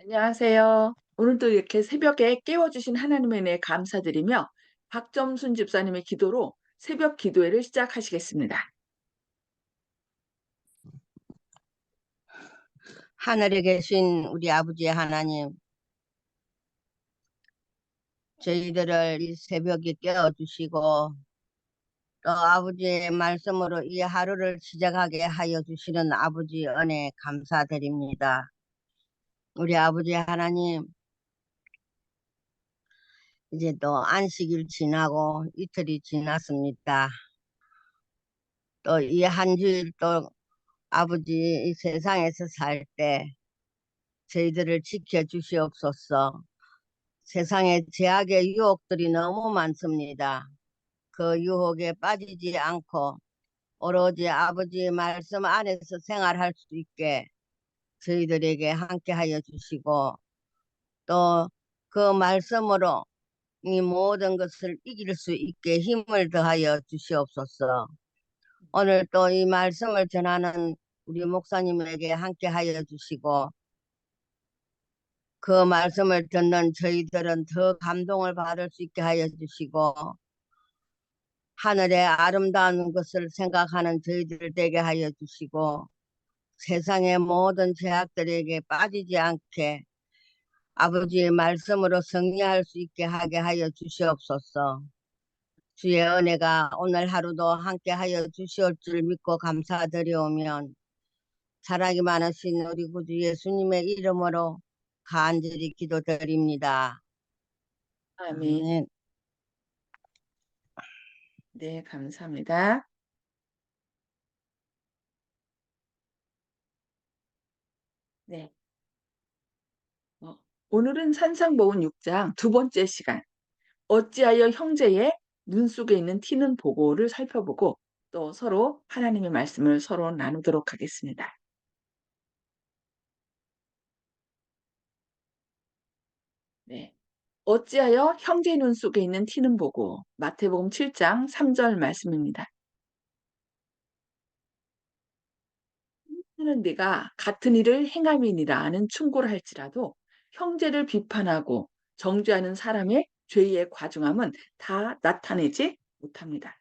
안녕하세요. 오늘도 이렇게 새벽에 깨워주신 하나님의 은혜에 감사드리며 박점순 집사님의 기도로 새벽 기도회를 시작하시겠습니다. 하늘에 계신 우리 아버지 하나님, 저희들을 이 새벽에 깨워주시고 또 아버지의 말씀으로 이 하루를 시작하게 하여 주시는 아버지 은혜 감사드립니다. 우리 아버지 하나님, 이제 또 안식일 지나고 이틀이 지났습니다. 또 이 한 주일 또 아버지 이 세상에서 살 때 저희들을 지켜주시옵소서. 세상에 제약의 유혹들이 너무 많습니다. 그 유혹에 빠지지 않고 오로지 아버지의 말씀 안에서 생활할 수 있게 저희들에게 함께하여 주시고 또 그 말씀으로 이 모든 것을 이길 수 있게 힘을 더하여 주시옵소서. 오늘 또 이 말씀을 전하는 우리 목사님에게 함께하여 주시고 그 말씀을 듣는 저희들은 더 감동을 받을 수 있게 하여 주시고 하늘의 아름다운 것을 생각하는 저희들 되게 하여 주시고 세상의 모든 죄악들에게 빠지지 않게 아버지의 말씀으로 승리할 수 있게 하게 하여 주시옵소서. 주의 은혜가 오늘 하루도 함께 하여 주시올 줄 믿고 감사드리오면 사랑이 많으신 우리 구주 예수님의 이름으로 간절히 기도드립니다. 아멘. 아멘. 네, 감사합니다. 네. 어, 오늘은 산상보훈 6장 두 번째 시간. 어찌하여 형제의 눈 속에 있는 티는 보고를 살펴보고 또 서로 하나님의 말씀을 서로 나누도록 하겠습니다. 네. 어찌하여 형제의 눈 속에 있는 티는 보고 마태복음 7장 3절 말씀입니다. 하는 네가 같은 일을 행함이니라 하는 충고를 할지라도 형제를 비판하고 정죄하는 사람의 죄의 과중함은 다 나타내지 못합니다.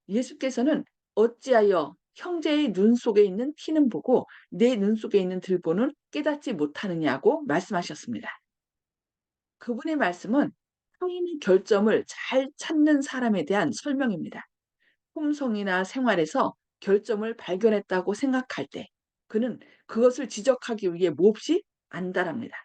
예수께서는 어찌하여 형제의 눈 속에 있는 티는 보고 내 눈 속에 있는 들보는 깨닫지 못하느냐고 말씀하셨습니다. 그분의 말씀은 타인의 결점을 잘 찾는 사람에 대한 설명입니다. 품성이나 생활에서 결점을 발견했다고 생각할 때 그는 그것을 지적하기 위해 몹시 안달합니다.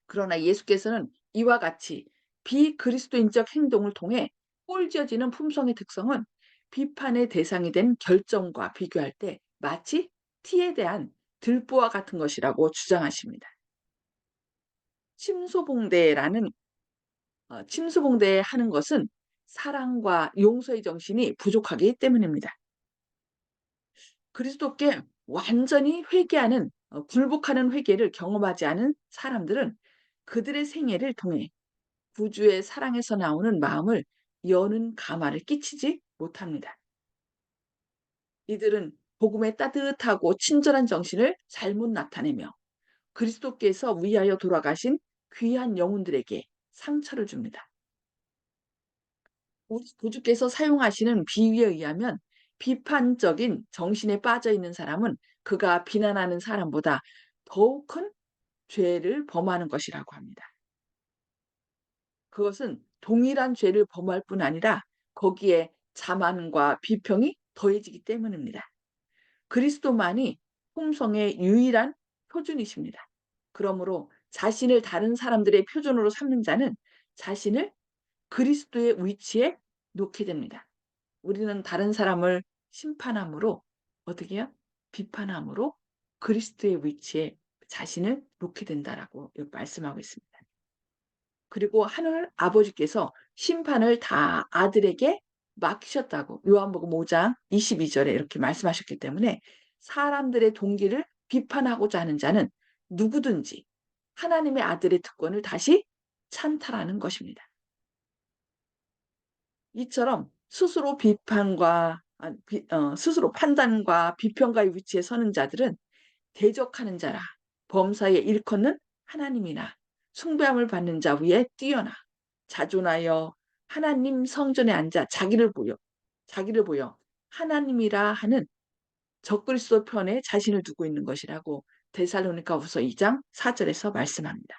그러나 예수께서는 이와 같이 비그리스도인적 행동을 통해 꼴지어지는 품성의 특성은 비판의 대상이 된 결점과 비교할 때 마치 티에 대한 들보와 같은 것이라고 주장하십니다. 침소봉대라는 침소봉대 하는 것은 사랑과 용서의 정신이 부족하기 때문입니다. 그리스도께 완전히 회개하는 굴복하는 회개를 경험하지 않은 사람들은 그들의 생애를 통해 구주의 사랑에서 나오는 마음을 여는 감화를 끼치지 못합니다. 이들은 복음의 따뜻하고 친절한 정신을 잘못 나타내며 그리스도께서 위하여 돌아가신 귀한 영혼들에게 상처를 줍니다. 우리 구주께서 사용하시는 비유에 의하면 비판적인 정신에 빠져 있는 사람은 그가 비난하는 사람보다 더욱 큰 죄를 범하는 것이라고 합니다. 그것은 동일한 죄를 범할 뿐 아니라 거기에 자만과 비평이 더해지기 때문입니다. 그리스도만이 품성의 유일한 표준이십니다. 그러므로 자신을 다른 사람들의 표준으로 삼는 자는 자신을 그리스도의 위치에 놓게 됩니다. 우리는 다른 사람을 심판함으로 어떻게 해요? 비판함으로 그리스도의 위치에 자신을 놓게 된다라고 말씀하고 있습니다. 그리고 하늘 아버지께서 심판을 다 아들에게 맡기셨다고 요한복음 5장 22절에 이렇게 말씀하셨기 때문에 사람들의 동기를 비판하고자 하는 자는 누구든지 하나님의 아들의 특권을 다시 찬탈하는 것입니다. 이처럼 스스로 비판과 스스로 판단과 비평가의 위치에 서는 자들은 대적하는 자라 범사에 일컫는 하나님이나 숭배함을 받는 자 위에 뛰어나 자존하여 하나님 성전에 앉아 자기를 보여 하나님이라 하는 적그리스도 편에 자신을 두고 있는 것이라고 데살로니가후서 2장 4절에서 말씀합니다.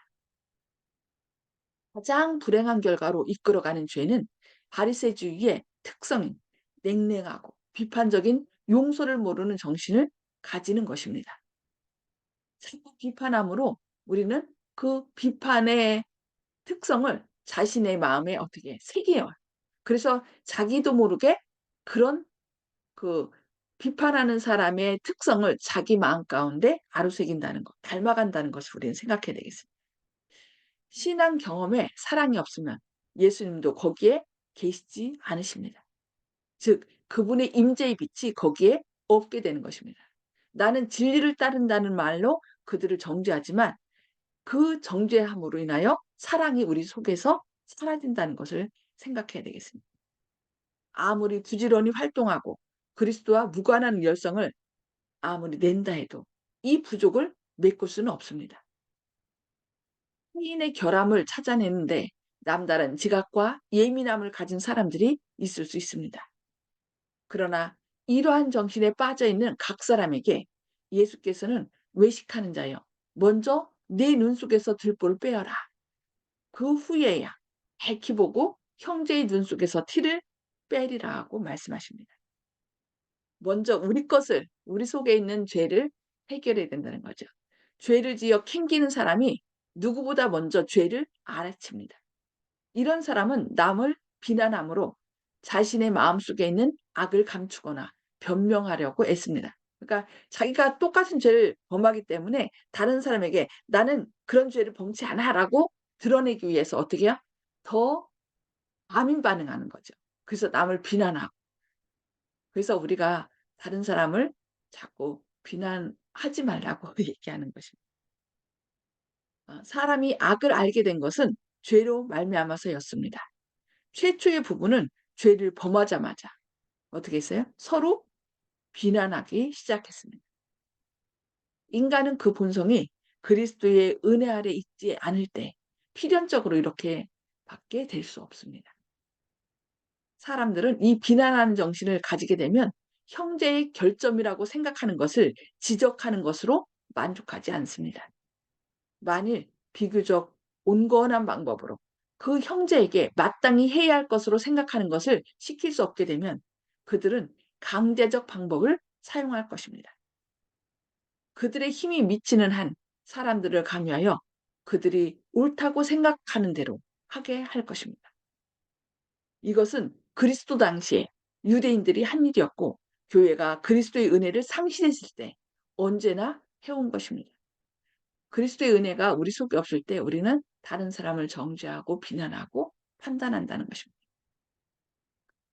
가장 불행한 결과로 이끌어가는 죄는 바리새주의의 특성인 냉랭하고 비판적인 용서를 모르는 정신을 가지는 것입니다. 자꾸 비판함으로 우리는 그 비판의 특성을 자신의 마음에 어떻게 새겨요. 그래서 자기도 모르게 그런 그 비판하는 사람의 특성을 자기 마음 가운데 아로새긴다는 것, 닮아간다는 것을 우리는 생각해야 되겠습니다. 신앙 경험에 사랑이 없으면 예수님도 거기에 계시지 않으십니다. 즉 그분의 임재의 빛이 거기에 없게 되는 것입니다. 나는 진리를 따른다는 말로 그들을 정죄하지만 그 정죄함으로 인하여 사랑이 우리 속에서 사라진다는 것을 생각해야 되겠습니다. 아무리 부지런히 활동하고 그리스도와 무관한 열성을 아무리 낸다 해도 이 부족을 메꿀 수는 없습니다. 타인의 결함을 찾아내는데 남다른 지각과 예민함을 가진 사람들이 있을 수 있습니다. 그러나 이러한 정신에 빠져 있는 각 사람에게 예수께서는 외식하는 자여 먼저 내 눈 속에서 들보를 빼어라. 그 후에야 밝히 보고 형제의 눈 속에서 티를 빼리라고 말씀하십니다. 먼저 우리 속에 있는 죄를 해결해야 된다는 거죠. 죄를 지어 캥기는 사람이 누구보다 먼저 죄를 알아챕니다. 이런 사람은 남을 비난함으로 자신의 마음속에 있는 악을 감추거나 변명하려고 애씁니다. 그러니까 자기가 똑같은 죄를 범하기 때문에 다른 사람에게 나는 그런 죄를 범치 않아라고 드러내기 위해서 어떻게 해요? 더 과민 반응하는 거죠. 그래서 남을 비난하고. 그래서 우리가 다른 사람을 자꾸 비난하지 말라고 얘기하는 것입니다. 사람이 악을 알게 된 것은 죄로 말미암아서였습니다. 최초의 부부는 죄를 범하자마자 어떻게 했어요? 서로 비난하기 시작했습니다. 인간은 그 본성이 그리스도의 은혜 아래 있지 않을 때 필연적으로 이렇게 밖에 될 수 없습니다. 사람들은 이 비난하는 정신을 가지게 되면 형제의 결점이라고 생각하는 것을 지적하는 것으로 만족하지 않습니다. 만일 비교적 온건한 방법으로 그 형제에게 마땅히 해야 할 것으로 생각하는 것을 시킬 수 없게 되면 그들은 강제적 방법을 사용할 것입니다. 그들의 힘이 미치는 한 사람들을 강요하여 그들이 옳다고 생각하는 대로 하게 할 것입니다. 이것은 그리스도 당시에 유대인들이 한 일이었고 교회가 그리스도의 은혜를 상실했을 때 언제나 해온 것입니다. 그리스도의 은혜가 우리 속에 없을 때 우리는 다른 사람을 정죄하고 비난하고 판단한다는 것입니다.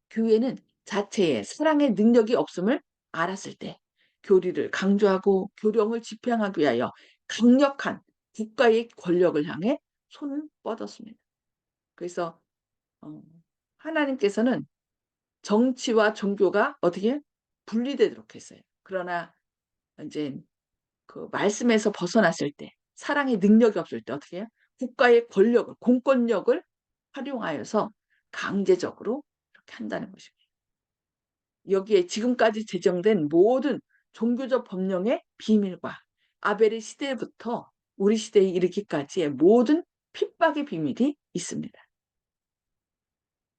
교회는 자체에 사랑의 능력이 없음을 알았을 때 교리를 강조하고 교령을 집행하기 위하여 강력한 국가의 권력을 향해 손을 뻗었습니다. 그래서 하나님께서는 정치와 종교가 어떻게 분리되도록 했어요. 그러나 이제 그 말씀에서 벗어났을 때 사랑의 능력이 없을 때 어떻게 해요? 국가의 권력을 공권력을 활용하여서 강제적으로 이렇게 한다는 것입니다. 여기에 지금까지 제정된 모든 종교적 법령의 비밀과 아벨의 시대부터 우리 시대에 이르기까지의 모든 핍박의 비밀이 있습니다.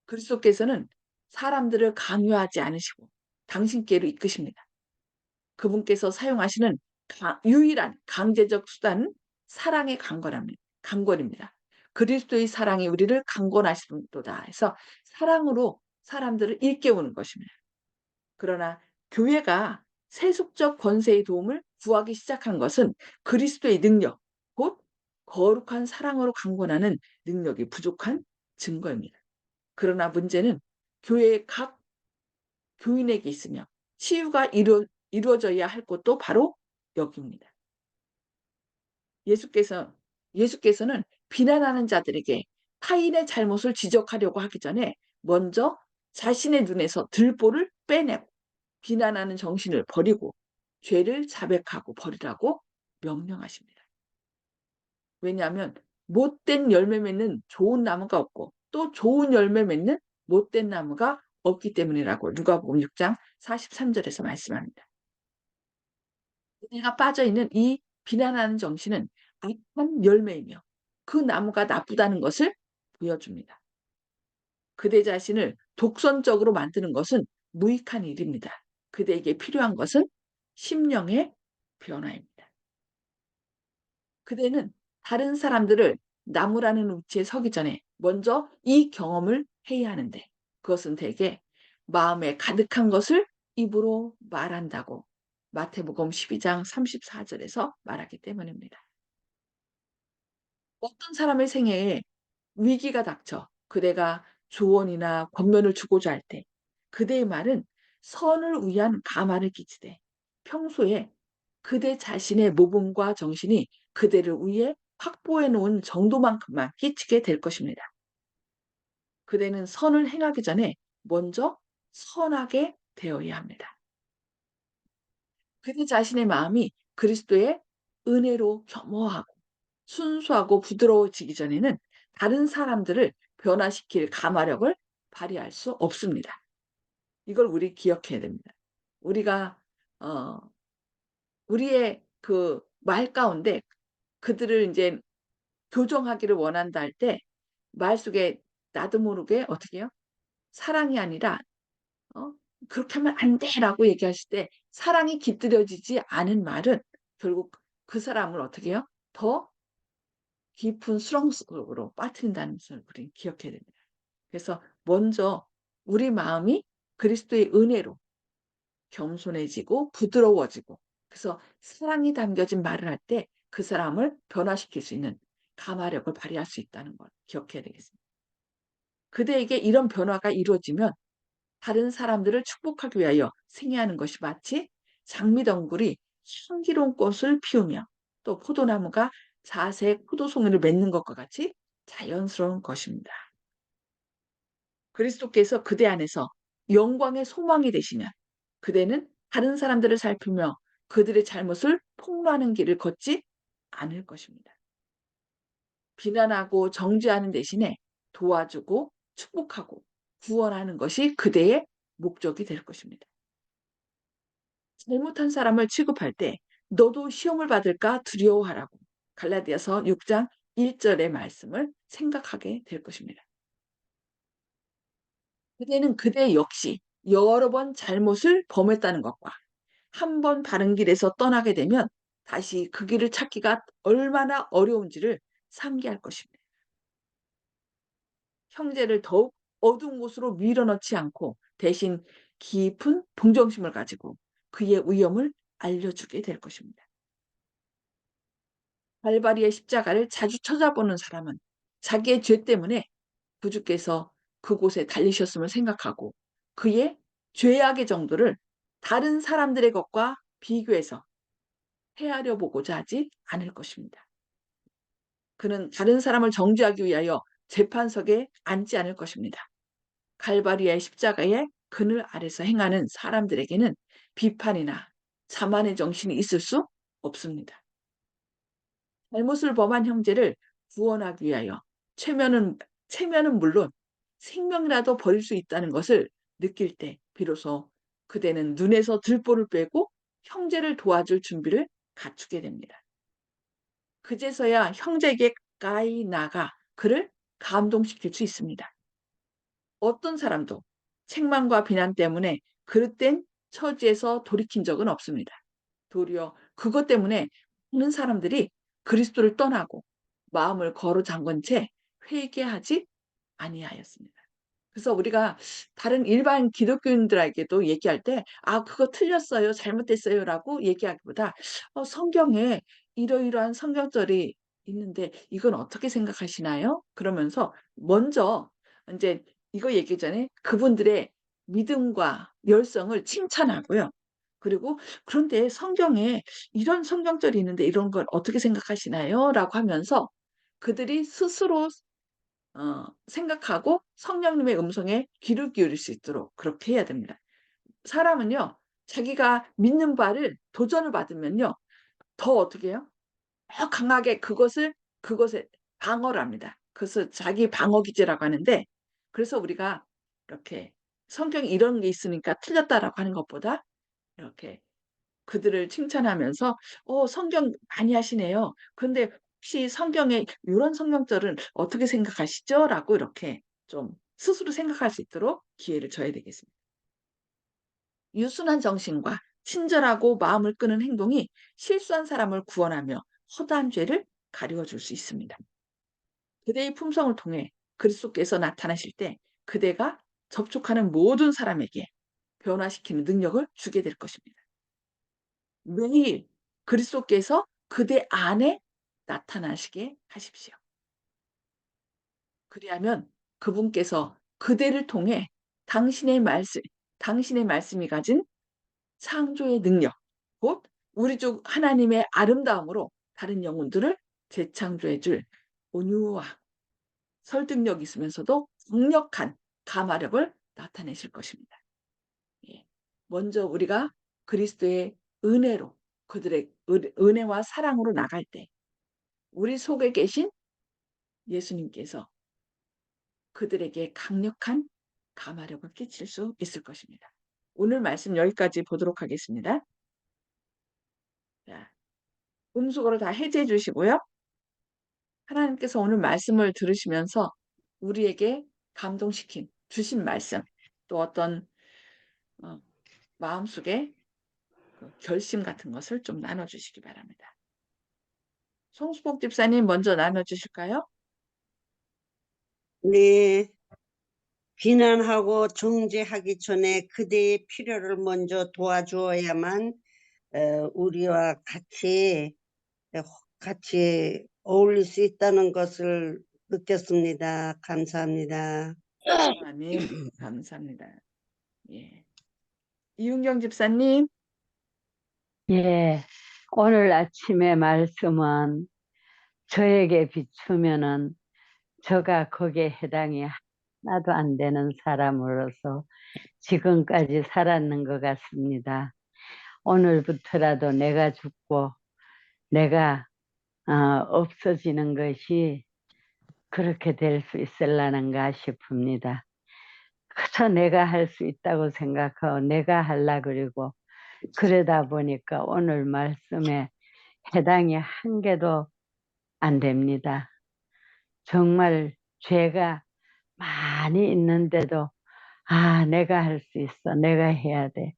그리스도께서는 사람들을 강요하지 않으시고 당신께로 이끄십니다. 그분께서 사용하시는 유일한 강제적 수단은 사랑의 강권입니다. 그리스도의 사랑이 우리를 강권하시도다 해서 사랑으로 사람들을 일깨우는 것입니다. 그러나 교회가 세속적 권세의 도움을 구하기 시작한 것은 그리스도의 능력, 곧 거룩한 사랑으로 강권하는 능력이 부족한 증거입니다. 그러나 문제는 교회의 각 교인에게 있으며 치유가 이루어져야 할 것도 바로 여기입니다. 예수께서는 비난하는 자들에게 타인의 잘못을 지적하려고 하기 전에 먼저 자신의 눈에서 들보를 빼내고 비난하는 정신을 버리고 죄를 자백하고 버리라고 명령하십니다. 왜냐하면 못된 열매 맺는 좋은 나무가 없고 또 좋은 열매 맺는 못된 나무가 없기 때문이라고 누가복음 6장 43절에서 말씀합니다. 내가 빠져 있는 이 비난하는 정신은 악한 열매이며 그 나무가 나쁘다는 것을 보여줍니다. 그대 자신을 독선적으로 만드는 것은 무익한 일입니다. 그대에게 필요한 것은 심령의 변화입니다. 그대는 다른 사람들을 나무라는 위치에 서기 전에 먼저 이 경험을 해야 하는데 그것은 대개 마음에 가득한 것을 입으로 말한다고 마태복음 12장 34절에서 말하기 때문입니다. 어떤 사람의 생애에 위기가 닥쳐 그대가 조언이나 권면을 주고자 할 때 그대의 말은 선을 위한 감화를 끼치되 평소에 그대 자신의 모범과 정신이 그대를 위해 확보해 놓은 정도만큼만 끼치게 될 것입니다. 그대는 선을 행하기 전에 먼저 선하게 되어야 합니다. 그대 자신의 마음이 그리스도의 은혜로 겸허하고 순수하고 부드러워지기 전에는 다른 사람들을 변화시킬 감화력을 발휘할 수 없습니다. 이걸 우리 기억해야 됩니다. 우리가 어 우리의 그 말 가운데 그들을 인제 교정하기를 원한다 할 때 말 속에 나도 모르게 어떻게 해요? 사랑이 아니라 어 "그렇게 하면 안 돼."라고 얘기하실 때 사랑이 깃들여지지 않은 말은 결국 그 사람을 어떻게 해요? 더 깊은 수렁 속으로 빠뜨린다는 것을 우리는 기억해야 됩니다. 그래서 먼저 우리 마음이 그리스도의 은혜로 겸손해지고 부드러워지고 그래서 사랑이 담겨진 말을 할 때 그 사람을 변화시킬 수 있는 감화력을 발휘할 수 있다는 걸 기억해야 되겠습니다. 그대에게 이런 변화가 이루어지면 다른 사람들을 축복하기 위하여 생애하는 것이 마치 장미덩굴이 향기로운 꽃을 피우며 또 포도나무가 자색 포도송이를 맺는 것과 같이 자연스러운 것입니다. 그리스도께서 그대 안에서 영광의 소망이 되시면 그대는 다른 사람들을 살피며 그들의 잘못을 폭로하는 길을 걷지 않을 것입니다. 비난하고 정죄하는 대신에 도와주고 축복하고 구원하는 것이 그대의 목적이 될 것입니다. 잘못한 사람을 취급할 때 너도 시험을 받을까 두려워하라고 갈라디아서 6장 1절의 말씀을 생각하게 될 것입니다. 그대는 그대 역시 여러 번 잘못을 범했다는 것과 한 번 바른 길에서 떠나게 되면 다시 그 길을 찾기가 얼마나 어려운지를 상기할 것입니다. 형제를 더욱 어두운 곳으로 밀어넣지 않고 대신 깊은 동정심을 가지고 그의 위험을 알려주게 될 것입니다. 발바리의 십자가를 자주 찾아보는 사람은 자기의 죄 때문에 구주께서 그곳에 달리셨음을 생각하고 그의 죄악의 정도를 다른 사람들의 것과 비교해서 헤아려 보고자 하지 않을 것입니다. 그는 다른 사람을 정죄하기 위하여 재판석에 앉지 않을 것입니다. 갈바리아의 십자가의 그늘 아래서 행하는 사람들에게는 비판이나 자만의 정신이 있을 수 없습니다. 잘못을 범한 형제를 구원하기 위하여 체면은 물론 생명이라도 버릴 수 있다는 것을 느낄 때 비로소 그대는 눈에서 들보를 빼고 형제를 도와줄 준비를 갖추게 됩니다. 그제서야 형제에게 가까이 나가 그를 감동시킬 수 있습니다. 어떤 사람도 책망과 비난 때문에 그릇된 처지에서 돌이킨 적은 없습니다. 도리어 그것 때문에 많은 사람들이 그리스도를 떠나고 마음을 걸어 잠근 채 회개하지 아니하였습니다. 그래서 우리가 다른 일반 기독교인들에게도 얘기할 때 "아 그거 틀렸어요. 잘못됐어요."라고 얘기하기보다 성경에 이러이러한 성경절이 있는데 이건 어떻게 생각하시나요?" 그러면서 먼저 인제 이거 얘기 전에 그분들의 믿음과 열성을 칭찬하고요. 그리고 "그런데 성경에 이런 성경절이 있는데 이런 걸 어떻게 생각하시나요?"라고 하면서 그들이 스스로 생각하고 성령님의 음성에 귀를 기울일 수 있도록 그렇게 해야 됩니다. 사람은요. 자기가 믿는 바를 도전을 받으면요. 더 어떻게 해요? 더 강하게 그것을 그것에 방어를 합니다. 그래서 자기 방어 기제라고 하는데, 그래서 우리가 이렇게 성경에 이런 게 있으니까 틀렸다라고 하는 것보다 이렇게 그들을 칭찬하면서 성경 많이 하시네요. 근데 혹시 성경에 요런 성경절은 어떻게 생각하시죠? 라고 이렇게 좀 스스로 생각할 수 있도록 기회를 줘야 되겠습니다. 유순한 정신과 친절하고 마음을 끄는 행동이 실수한 사람을 구원하며 허다한 죄를 가리워 줄 수 있습니다. 그대의 품성을 통해 그리스도께서 나타나실 때 그대가 접촉하는 모든 사람에게 변화시키는 능력을 주게 될 것입니다. 매일 그리스도께서 그대 안에 나타나시게 하십시오. 그리하면 그분께서 그대를 통해 당신의 말씀, 당신의 말씀이 가진 창조의 능력, 곧 우리 쪽 하나님의 아름다움으로 다른 영혼들을 재창조해 줄 온유와 설득력 있으면서도 강력한 감화력을 나타내실 것입니다. 예. 먼저 우리가 그리스도의 은혜로 그들의 은혜와 사랑으로 나갈 때 우리 속에 계신 예수님께서 그들에게 강력한 감화력을 끼칠 수 있을 것입니다. 오늘 말씀 여기까지 보도록 하겠습니다. 자, 음수거를 다 해제해 주시고요. 하나님께서 오늘 말씀을 들으시면서 우리에게 감동시킨 주신 말씀, 또 어떤 마음속에 그 결심 같은 것을 좀 나눠주시기 바랍니다. 송수복 집사님 먼저 나눠주실까요? 네, 비난하고 정죄하기 전에 그대의 필요를 먼저 도와주어야만 우리와 같이 어울릴 수 있다는 것을 느꼈습니다. 감사합니다. 아멘. 감사합니다. 예. 이윤경 집사님. 예, 오늘 아침의 말씀은 저에게 비추면은 저가 거기에 해당이 하나도 안 되는 사람으로서 지금까지 살았는 것 같습니다. 오늘부터라도 내가 죽고 내가 없어지는 것이 그렇게 될 수 있을라는가 싶습니다. 그저 내가 할 수 있다고 생각하고 내가 하려 그리고 그러다 보니까 오늘 말씀에 해당이 한 개도 안 됩니다. 정말 죄가 많이 있는데도 내가 할 수 있어. 내가 해야 돼.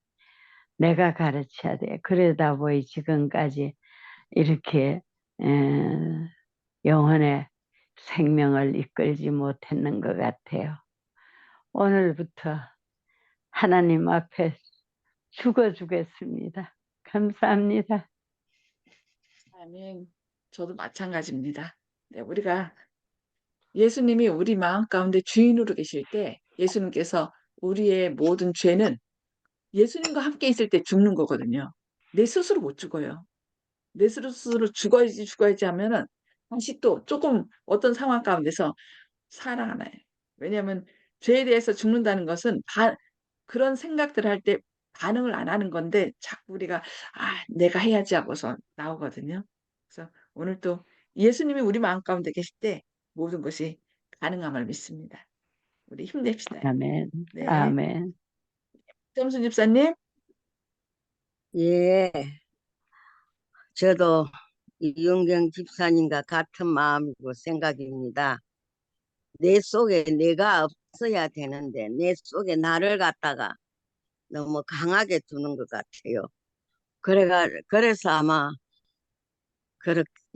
내가 가르쳐야 돼. 그러다 보니 지금까지 이렇게 영혼의 생명을 이끌지 못했는 것 같아요. 오늘부터 하나님 앞에 죽어주겠습니다. 감사합니다. 아멘. 저도 마찬가지입니다. 네, 우리가 예수님이 우리 마음 가운데 주인으로 계실 때 예수님께서 우리의 모든 죄는 예수님과 함께 있을 때 죽는 거거든요. 내 스스로 못 죽어요. 내 스스로 죽어야지 하면은 다시 또 조금 어떤 상황 가운데서 살아나요. 왜냐하면 죄에 대해서 죽는다는 것은 그런 생각들을 할 때 반응을 안 하는 건데 자꾸 우리가 내가 해야지 하고서 나오거든요. 그래서 오늘 또 예수님이 우리 마음 가운데 계실 때 모든 것이 가능함을 믿습니다. 우리 힘냅시다. 아멘. 네. 아멘. 점수 집사님. 예, 저도 이은경 집사님과 같은 마음이고 생각입니다. 내 속에 내가 없어야 되는데 내 속에 나를 갖다가 너무 강하게 두는 것 같아요. 그래서 아마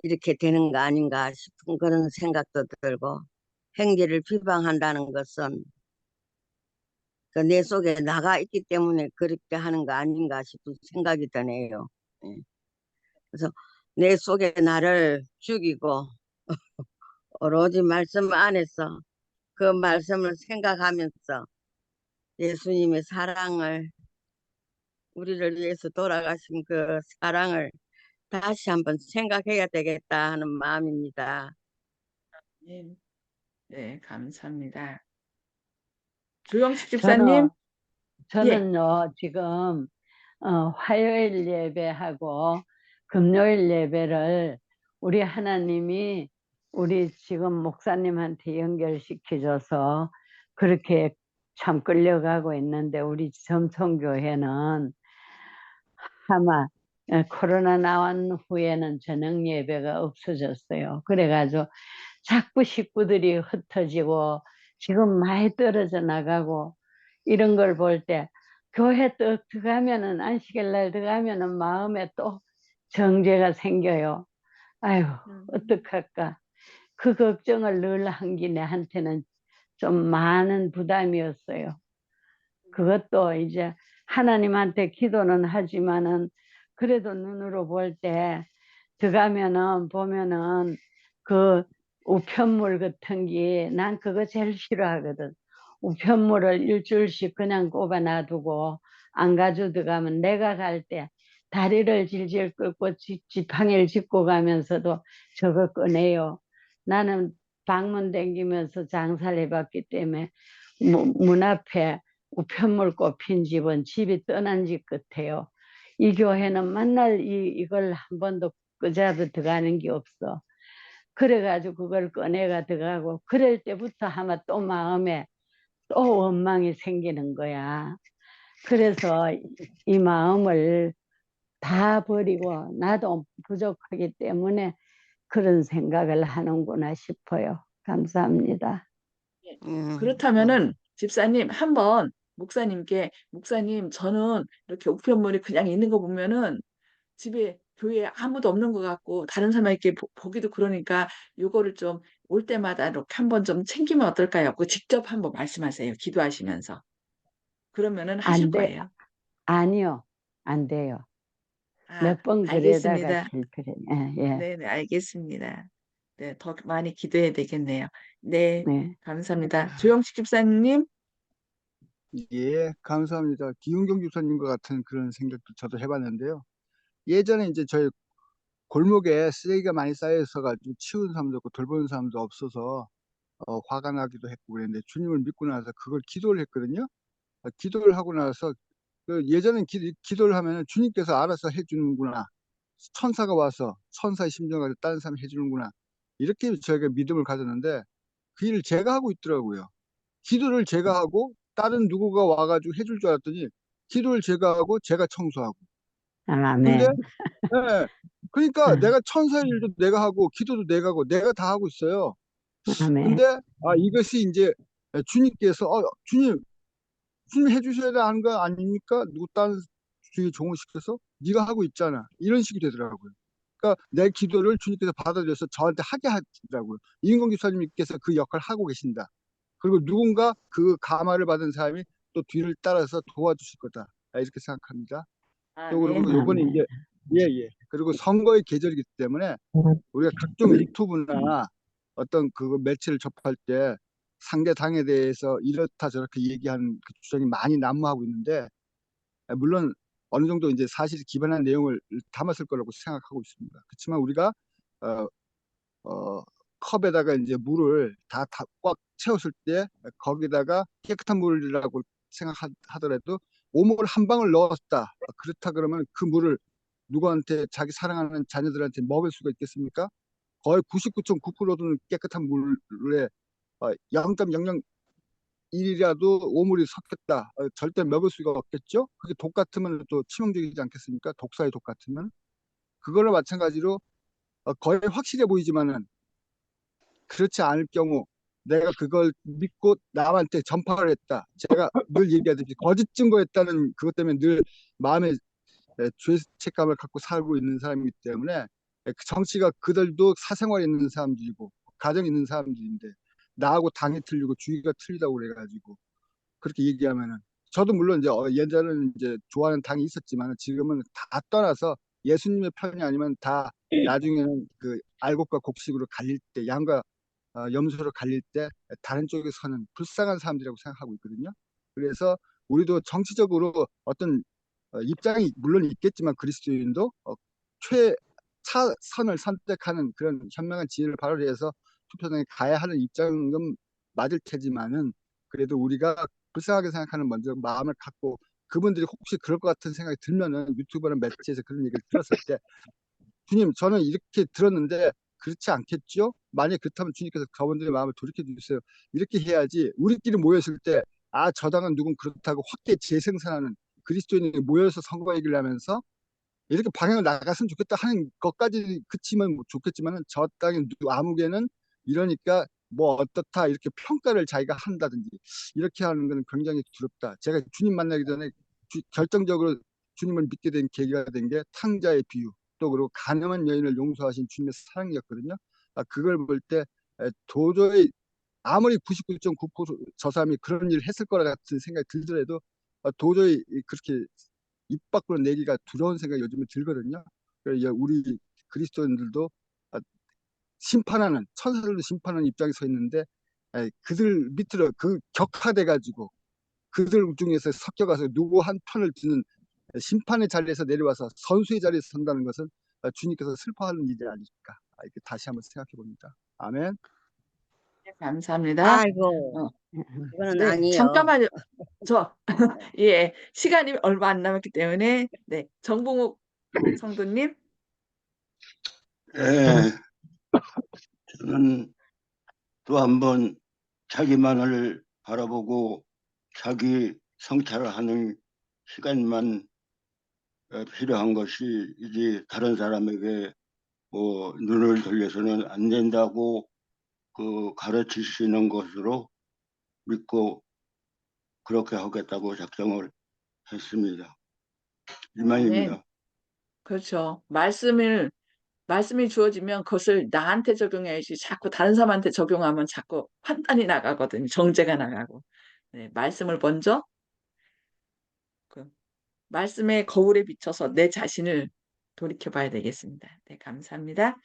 이렇게 되는 거 아닌가 싶은 그런 생각도 들고, 행제를 비방한다는 것은 그 내 속에 나가 있기 때문에 그렇게 하는 거 아닌가 싶은 생각이 드네요. 예. 그래서 내 속에 나를 죽이고 오로지 말씀 안에서 그 말씀을 생각하면서 예수님의 사랑을, 우리를 위해서 돌아가신 그 사랑을 다시 한번 생각해야 되겠다 하는 마음입니다. 네, 네, 감사합니다. 조영식 집사님. 저는 예. 지금 화요일 예배하고 금요일 예배를 우리 하나님이 우리 지금 목사님한테 연결시켜줘서 그렇게 참 끌려가고 있는데 우리 점성교회는 아마 코로나 나온 후에는 저녁 예배가 없어졌어요. 그래가지고 자꾸 식구들이 흩어지고 지금 많이 떨어져 나가고 이런 걸 볼 때 교회 또 들어가면은 안식일 날 들어가면은 마음에 또 정죄가 생겨요. 아유, 어떡할까. 그 걱정을 늘 한 게 내한테는 좀 많은 부담이었어요. 그것도 이제 하나님한테 기도는 하지만은 그래도 눈으로 볼 때 들어가면은 보면은 그 우편물 같은 게 난 그거 제일 싫어하거든. 우편물을 일주일씩 그냥 꼽아 놔두고 안 가지고 들어가면 내가 갈 때 다리를 질질 끌고 지팡이를 짚고 가면서도 저거 꺼내요. 나는 방문 다니면서 장사를 해봤기 때문에 문 앞에 우편물 꼽힌 집은 집이 떠난 집 같아요. 이 교회는 만날 이걸 한 번도 끄잡아 들어가는 게 없어. 그래가지고 그걸 꺼내가 들어가고 그럴 때부터 아마 또 마음에 또 원망이 생기는 거야. 그래서 이 마음을 다 버리고 나도 부족하기 때문에 그런 생각을 하는구나 싶어요. 감사합니다. 그렇다면은 집사님 한번 목사님께 목사님 저는 이렇게 우편물이 그냥 있는 거 보면은 집에 교회에 아무도 없는 것 같고 다른 사람에게 보기도 그러니까 요거를 좀 올 때마다 이렇게 한번 좀 챙기면 어떨까요? 그 직접 한번 말씀하세요. 기도하시면서. 그러면은 하실 안 돼, 거예요. 아니요, 안 돼요. 아, 몇 번 그러다가 알겠습니다. 실패를, 예, 네, 네, 알겠습니다. 네, 더 많이 기도해야 되겠네요. 네, 네. 감사합니다. 조영식 집사님, 예, 감사합니다. 기윤경 집사님과 같은 그런 생각도 저도 해봤는데요. 예전에 이제 저희 골목에 쓰레기가 많이 쌓여 있어가지고 치우는 사람도 없고 돌보는 사람도 없어서 화가 나기도 했고 그랬는데 주님을 믿고 나서 그걸 기도를 했거든요. 기도를 하고 나서 그 예전엔 기도를 하면 주님께서 알아서 해주는구나. 천사가 와서 천사의 심정을 가지고 다른 사람이 해주는구나. 이렇게 저희가 믿음을 가졌는데 그 일을 제가 하고 있더라고요. 기도를 제가 하고 다른 누구가 와가지고 해줄 줄 알았더니 기도를 제가 하고 제가 청소하고. 근데 아멘. 예, 그러니까 내가 천사의 일도 내가 하고 기도도 내가 하고 내가 다 하고 있어요. 아멘. 근데 이것이 이제 주님께서 주님 해주셔야 하는 거 아닙니까? 누구 다른 주의 종을 시켜서 네가 하고 있잖아. 이런 식이 되더라고요. 그러니까 내 기도를 주님께서 받아들여서 저한테 하게 하더라고요. 이인권 기사님께서 그 역할을 하고 계신다. 그리고 누군가 그 감화를 받은 사람이 또 뒤를 따라서 도와주실 거다. 이렇게 생각합니다. 아, 또 그리고 네, 요번에 아멘. 이제 예. 그리고 선거의 계절이기 때문에 우리가 각종 유튜브나 어떤 그 매체를 접할 때 상대 당에 대해서 이렇다 저렇게 얘기하는 그 주장이 많이 난무하고 있는데 물론 어느 정도 이제 사실에 기반한 내용을 담았을 거라고 생각하고 있습니다. 그렇지만 우리가 어, 컵에다가 이제 물을 다 꽉 채웠을 때 거기다가 깨끗한 물이라고 생각하더라도 오목을 한 방울 넣었다. 그렇다 그러면 그 물을 누구한테 자기 사랑하는 자녀들한테 먹일 수가 있겠습니까? 거의 99.9%는 깨끗한 물에 0.001이라도 오물이 섞였다. 절대 먹을 수가 없겠죠? 그게 독 같으면 또 치명적이지 않겠습니까? 독사의 독 같으면. 그거나 마찬가지로 거의 확실해 보이지만은 그렇지 않을 경우 내가 그걸 믿고 남한테 전파를 했다. 제가 늘 얘기하듯이 거짓 증거했다는 그것 때문에 늘 마음에 죄책감을 갖고 살고 있는 사람이기 때문에 그 정치가 그들도 사생활에 있는 사람들이고 가정에 있는 사람들인데 나하고 당이 틀리고 주의가 틀리다고 그래가지고 그렇게 얘기하면은 저도 물론 이제 예전에는 이제 좋아하는 당이 있었지만 지금은 다 떠나서 예수님의 편이 아니면 다 나중에는 그 알곡과 곡식으로 갈릴 때 양과 염소로 갈릴 때 다른 쪽에 서는 불쌍한 사람들이라고 생각하고 있거든요. 그래서 우리도 정치적으로 어떤 입장이 물론 있겠지만 그리스도인도 최차선을 선택하는 그런 현명한 지혜를 발휘해서 투표장에 가야 하는 입장은 맞을 테지만은 그래도 우리가 불쌍하게 생각하는 먼저 마음을 갖고 그분들이 혹시 그럴 것 같은 생각이 들면은 유튜브나 매체에서 그런 얘기를 들었을 때 주님 저는 이렇게 들었는데 그렇지 않겠죠? 만약 그렇다면 주님께서 저분들의 마음을 돌이켜 주세요. 이렇게 해야지 우리끼리 모였을 때 저 당은 누군 그렇다고 확대 재생산하는 그리스도인이 모여서 선거 얘기를 하면서 이렇게 방향을 나갔으면 좋겠다 하는 것까지 그치면 뭐 좋겠지만은 저 땅에 아무개는 이러니까 뭐 어떻다 이렇게 평가를 자기가 한다든지 이렇게 하는 것은 굉장히 두렵다. 제가 주님 만나기 전에 결정적으로 주님을 믿게 된 계기가 된 게 탕자의 비유 또 그리고 가늠한 여인을 용서하신 주님의 사랑이었거든요. 그걸 볼 때 도저히 아무리 99.9%저 사람이 그런 일을 했을 거라 같은 생각이 들더라도 도저히 그렇게 입 밖으로 내기가 두려운 생각이 요즘에 들거든요. 그래서 우리 그리스도인들도 심판하는 천사들도 심판하는 입장에 서 있는데 그들 밑으로 격화돼 가지고 그들 중에서 섞여가서 누구 한 편을 드는 심판의 자리에서 내려와서 선수의 자리에서 선다는 것은 주님께서 슬퍼하는 일이 아닐까 이렇게 다시 한번 생각해 봅니다. 아멘. 네, 감사합니다. 아이고, 어, 이거는 네, 아니요. 잠깐만요. 저, 예, 시간이 얼마 안 남았기 때문에, 네, 정봉욱 성도님, 예, 저는 또 한 번 자기만을 바라보고 자기 성찰을 하는 시간만 필요한 것이지 다른 사람에게 뭐 눈을 돌려서는 안 된다고 가르치시는 것으로 믿고 그렇게 하겠다고 작정을 했습니다. 아멘. 이만입니다. 그렇죠. 말씀이 주어지면 그것을 나한테 적용해야지 자꾸 다른 사람한테 적용하면 자꾸 판단이 나가거든요. 정죄가 나가고. 네, 말씀을 먼저 그 말씀의 거울에 비춰서 내 자신을 돌이켜 봐야 되겠습니다. 네, 감사합니다.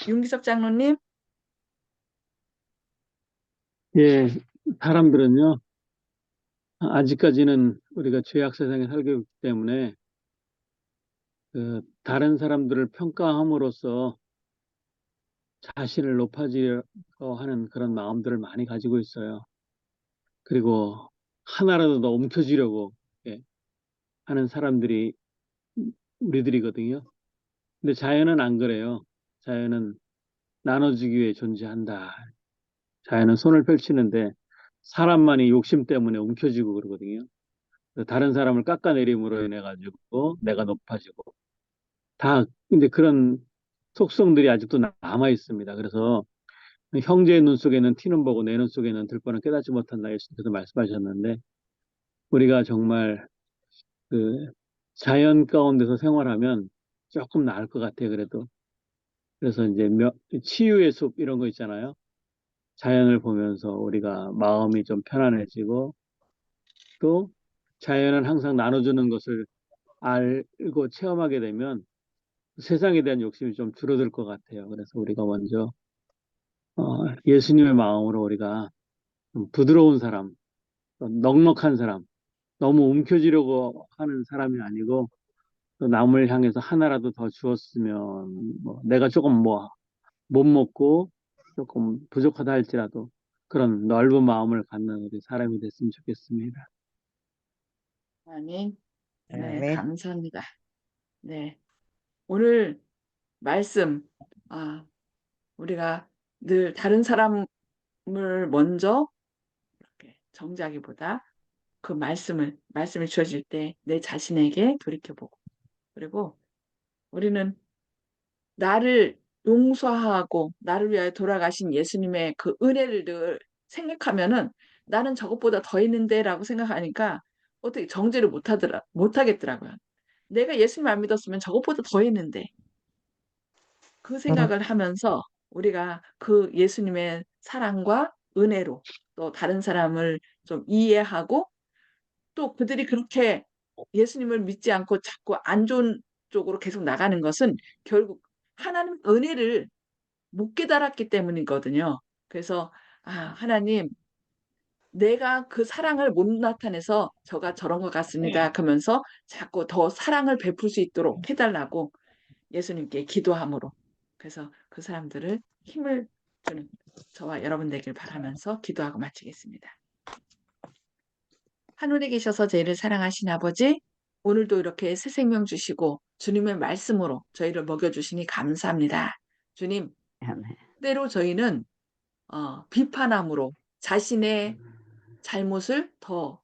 윤기석 장로님, 예, 사람들은요, 아직까지는 우리가 죄악 세상에 살고 있기 때문에, 다른 사람들을 평가함으로써 자신을 높아지려고 하는 그런 마음들을 많이 가지고 있어요. 그리고 하나라도 더 움켜쥐려고 예, 하는 사람들이 우리들이거든요. 근데 자연은 안 그래요. 자연은 나눠주기 위해 존재한다. 자연은 손을 펼치는데 사람만이 욕심 때문에 움켜쥐고 그러거든요. 다른 사람을 깎아내림으로 인해 가지고 내가 높아지고 다 이제 그런 속성들이 아직도 남아 있습니다. 그래서 형제의 눈 속에는 티는 보고 내 눈 속에는 들보는 깨닫지 못한다 예수님께서 말씀하셨는데 우리가 정말 그 자연 가운데서 생활하면 조금 나을 것 같아요. 그래도 그래서 이제 치유의 숲 이런 거 있잖아요. 자연을 보면서 우리가 마음이 좀 편안해지고 또 자연은 항상 나눠주는 것을 알고 체험하게 되면 세상에 대한 욕심이 좀 줄어들 것 같아요. 그래서 우리가 먼저 예수님의 마음으로 우리가 좀 부드러운 사람, 넉넉한 사람, 너무 움켜쥐려고 하는 사람이 아니고 또 남을 향해서 하나라도 더 주었으면 뭐 내가 조금 뭐 못 먹고 조금 부족하다 할지라도 그런 넓은 마음을 갖는 우리 사람이 됐으면 좋겠습니다. 아멘. 네, 아멘. 감사합니다. 네, 오늘 말씀, 우리가 늘 다른 사람을 먼저 이렇게 정죄하기보다 그 말씀이 주어질 때 내 자신에게 돌이켜보고, 그리고 우리는 나를 용서하고 나를 위하여 돌아가신 예수님의 그 은혜를 늘 생각하면은 나는 저것보다 더 있는데라고 생각하니까 어떻게 정죄를 못하겠더라고요. 내가 예수님 안 믿었으면 저것보다 더 있는데 그 생각을 하면서 우리가 그 예수님의 사랑과 은혜로 또 다른 사람을 좀 이해하고 또 그들이 그렇게 예수님을 믿지 않고 자꾸 안 좋은 쪽으로 계속 나가는 것은 결국 하나님 은혜를 못 깨달았기 때문이거든요. 그래서 하나님 내가 그 사랑을 못 나타내서 저가 저런 것 같습니다. 그러면서 자꾸 더 사랑을 베풀 수 있도록 해달라고 예수님께 기도함으로 그래서 그 사람들을 힘을 주는 저와 여러분 되길 바라면서 기도하고 마치겠습니다. 하늘에 계셔서 저희를 사랑하신 아버지, 오늘도 이렇게 새 생명 주시고 주님의 말씀으로 저희를 먹여주시니 감사합니다. 주님, 아멘. 때로 저희는 비판함으로 자신의 잘못을 더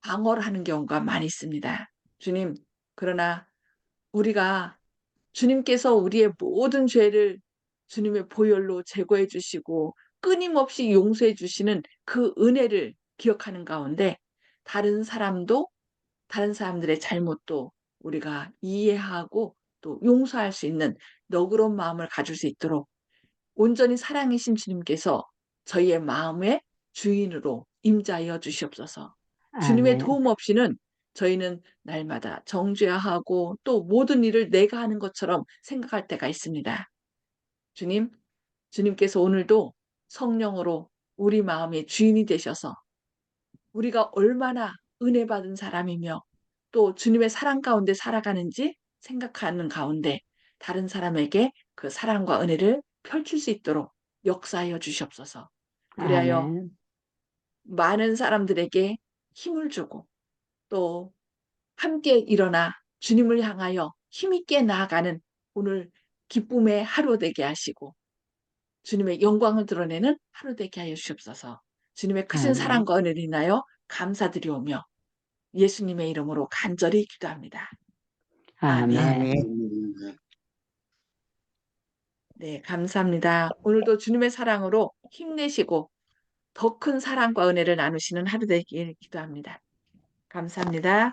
방어를 하는 경우가 많이 있습니다. 주님, 그러나 우리가 주님께서 우리의 모든 죄를 주님의 보혈로 제거해 주시고 끊임없이 용서해 주시는 그 은혜를 기억하는 가운데 다른 사람도 다른 사람들의 잘못도 우리가 이해하고 또 용서할 수 있는 너그러운 마음을 가질 수 있도록 온전히 사랑이신 주님께서 저희의 마음의 주인으로 임자하여 주시옵소서. 주님의 아멘. 도움 없이는 저희는 날마다 정죄하고 또 모든 일을 내가 하는 것처럼 생각할 때가 있습니다. 주님, 주님께서 오늘도 성령으로 우리 마음의 주인이 되셔서 우리가 얼마나 은혜 받은 사람이며 또 주님의 사랑 가운데 살아가는지 생각하는 가운데 다른 사람에게 그 사랑과 은혜를 펼칠 수 있도록 역사하여 주시옵소서. 그리하여 아멘. 많은 사람들에게 힘을 주고 또 함께 일어나 주님을 향하여 힘있게 나아가는 오늘 기쁨의 하루 되게 하시고 주님의 영광을 드러내는 하루 되게 하여 주시옵소서. 주님의 크신 아멘. 사랑과 은혜를 인하여 감사드리오며 예수님의 이름으로 간절히 기도합니다. 아멘. 아멘. 네. 네, 감사합니다. 오늘도 주님의 사랑으로 힘내시고 더 큰 사랑과 은혜를 나누시는 하루 되길 기도합니다. 감사합니다.